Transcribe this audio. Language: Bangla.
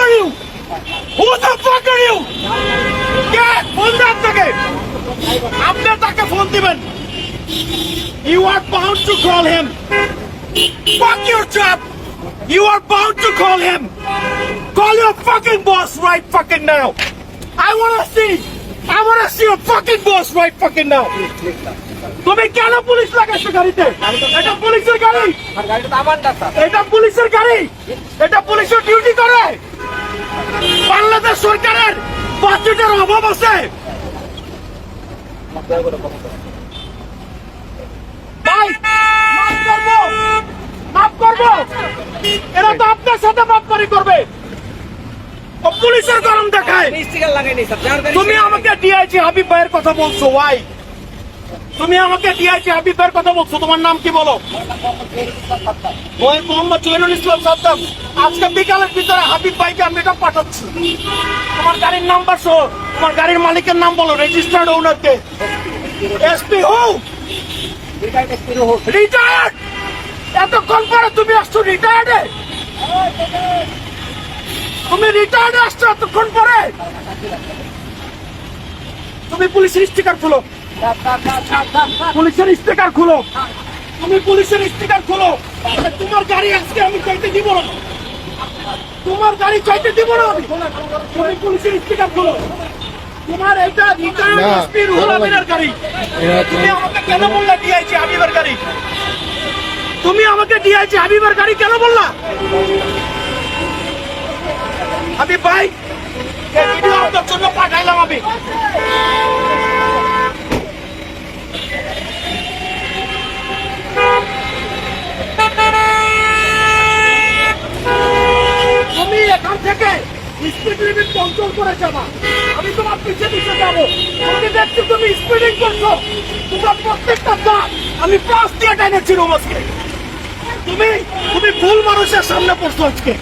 are you? Who the fuck are you? কে ফোন দেন তাকে? আপনি তাকে ফোন দিবেন। You are bound to call him. Fuck your job. You are bound to call him. Call your fucking boss right fucking now. I wanna see your fucking boss right fucking now. তুমি কেন পুলিশ লাগাইছো গাড়িতে? এটা পুলিশের গাড়ি। গাড়িটা তো আমার না স্যার। এটা পুলিশের গাড়ি। এটা পুলিশের ডিউটি করে। বাংলাদেশ সরকারের বাজেটের অভাব আছে। ভাই মাফ করবো। এরা তো আপনার সাথে মাপকারি করবে। ও পুলিশের গরম দেখায়। স্টিকার লাগাইনি স্যার। যার গাড়ি তুমি আমাকে ডিআইজি হাবিব ভাইয়ের কথা বলছো ভাই। তুমি আমাকে ডিআইজি হাবিব ভাইয়ের কথা বলছো। তোমার নাম কি বলো? মোহাম্মদ জহিরুল ইসলাম সাদ্দাম। আজকে বিকালের ভিতরে হাবিব ভাইকে আমি এটা পাঠাচ্ছি। তোমার গাড়ির নাম্বার সহ তোমার গাড়ির মালিকের নাম বলো, রেজিস্টার্ড ওনারকে। এসপি হু রিটায়ার্ড। এতক্ষণ পরে তুমি আসছো রিটায়ার্ডে? তুমি রিটায়ার্ডে আসছো এতক্ষণ পরে? তুমি পুলিশের স্টিকার খুলো। পুলিশের স্টিকার খুলো। তুমি পুলিশের স্টিকার খুলো। তোমার গাড়ি আজকে আমি চাইতে দিব না। তোমার গাড়ি চাইতে দিব না আমি। তুমি পুলিশের স্টিকার খুলো। তোমার এটা রিটায়ার্ড এসপি রুহুল আমিনের গাড়ি। তুমি আমাকে কেন বললা ডিআইজি হাবিবের গাড়ি? তুমি আমাকে ডিআইজি হাবিবের গাড়ি কেন বললা? হাবিব ভাই এই ভিডিও আপনার জন্য পাঠাইলাম আমি। তুমি এখান থেকে স্পিড লিমিট কন্ট্রোল করে যাবা। আমি তোমার পিছে পিছে যাবো। তুমি দেখছো তুমি স্পিডিং করছো। তোমার প্রত্যেকটা দাঁত আমি পাশ দিয়ে টাইনেছি রোমাসকে। তুমি ভুল মানুষের সামনে পড়ছো আজকে।